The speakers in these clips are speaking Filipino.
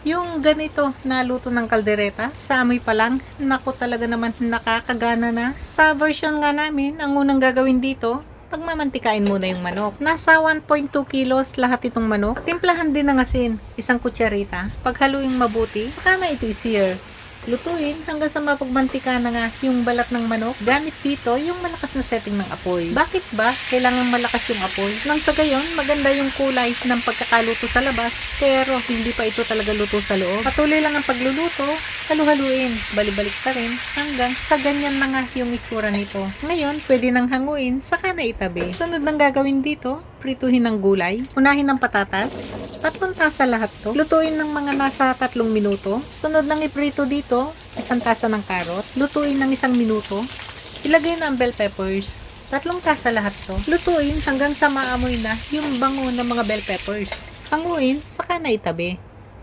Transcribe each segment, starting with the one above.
Yung ganito na luto ng kaldereta, sa amoy pa lang, naku talaga naman nakakagana na. Sa version nga namin, ang unang gagawin dito, pagmamantikain muna yung manok. Nasa 1.2 kilos lahat itong manok. Timplahan din ng asin, isang kutsarita. Paghaluing mabuti, saka na ito i-sear. Lutuin hanggang sa mapagmantika na nga yung balat ng manok. Gamit dito yung malakas na setting ng apoy. Bakit ba kailangan malakas yung apoy? Nang sa gayon, maganda yung kulay ng pagkakaluto sa labas, pero hindi pa ito talaga luto sa loob. Patuloy lang ang pagluluto, halu-haluin, balik-balik pa rin, hanggang sa ganyan na nga yung itsura nito. Ngayon, pwede nang hanguin, saka na itabi. Sunod nang gagawin dito, prituhin ng gulay, unahin ng patatas, 3 tasa lahat to. Lutuin ng mga nasa 3 minuto. Sunod ng iprito dito, 1 tasa ng karot. Lutuin ng 1 minuto. Ilagay na ang bell peppers. 3 tasa lahat to. Lutuin hanggang sa maamoy na yung bango ng mga bell peppers. Hanguin, saka na itabi.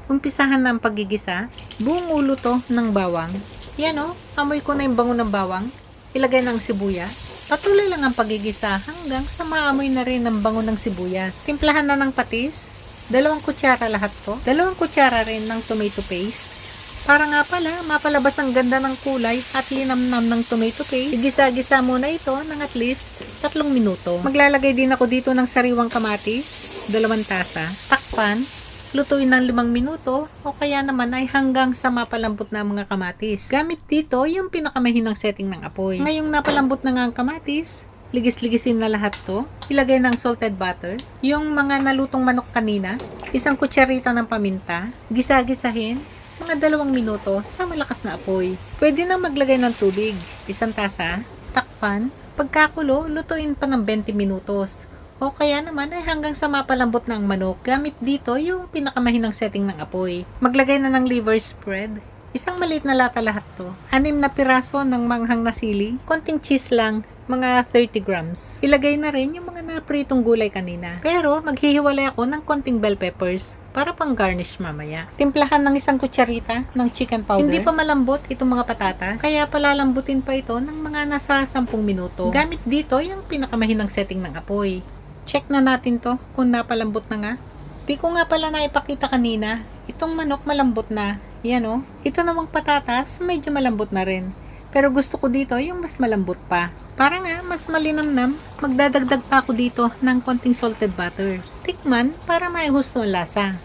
Umpisahan na ang paggigisa. Buong ulo to ng bawang. Yan o, amoy ko na yung bango ng bawang. Ilagay ng sibuyas. Patuloy lang ang paggigisa hanggang sa maamoy na rin ang bango ng sibuyas. Timplahan na ng patis. 2 kutsara lahat to. 2 kutsara rin ng tomato paste. Para nga pala, mapalabas ang ganda ng kulay at linamnam ng tomato paste. Igisa-gisa muna ito ng at least 3 minuto. Maglalagay din ako dito ng sariwang kamatis, 2 tasa. Takpan, lutuin ng 5 minuto o kaya naman ay hanggang sa mapalambot na ang mga kamatis. Gamit dito yung pinakamahinang setting ng apoy. Ngayong napalambot na nga ang kamatis, ligis-ligisin na lahat to. Ilagay ng salted butter. Yung mga nalutong manok kanina, 1 kutsarita ng paminta. Gisa-gisahin, mga 2 minuto sa malakas na apoy. Pwede na maglagay ng tubig, 1 tasa. Takpan, pagkakulo, lutuin pa ng 20 minutos. O kaya naman ay hanggang sa mapalambot na ang manok. Gamit dito yung pinakamahinang setting ng apoy. Maglagay na ng liver spread. 1 maliit na lata lahat to. 6 na piraso ng manghang na sili. Konting cheese lang, mga 30 grams. Ilagay na rin yung mga napritong gulay kanina. Pero maghihiwalay ako ng konting bell peppers para pang garnish mamaya. Timplahan ng 1 kutsarita ng chicken powder. Hindi pa malambot itong mga patatas, kaya palalambutin pa ito ng mga nasa 10 minuto. Gamit dito yung pinakamahinang setting ng apoy. Check na natin to kung napalambot na nga. Di ko nga pala naipakita kanina. Itong manok malambot na. Yan o. Ito namang patatas medyo malambot na rin. Pero gusto ko dito yung mas malambot pa. Para nga mas malinamnam, magdadagdag pa ako dito ng konting salted butter. Tikman para maihusto ang lasa.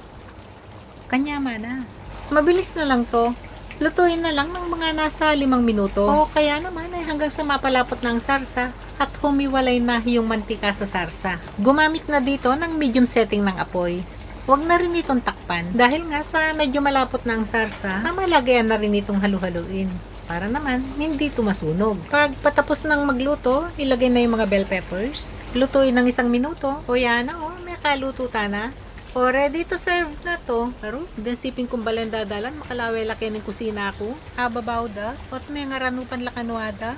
Kanyama na. Mabilis na lang to. Lutuin na lang ng mga nasa 5 minuto. O kaya naman ay hanggang sa mapalapot na ang sarsa at humiwalay na yung mantika sa sarsa. Gumamit na dito ng medium setting ng apoy. Huwag na rin itong takpan dahil nga sa medyo malapot na ang sarsa, mamalagayan na rin itong halu-haluin para naman hindi ito masunog. Pag patapos ng magluto, ilagay na yung mga bell peppers. Lutuin ng 1 minuto. O yan na o, may kaluto na. O ready to serve na to. Pero, siping kong balendadalan, makalaway laki ng kusina ako. Ababaw da, at may ngaranupan lakanwada.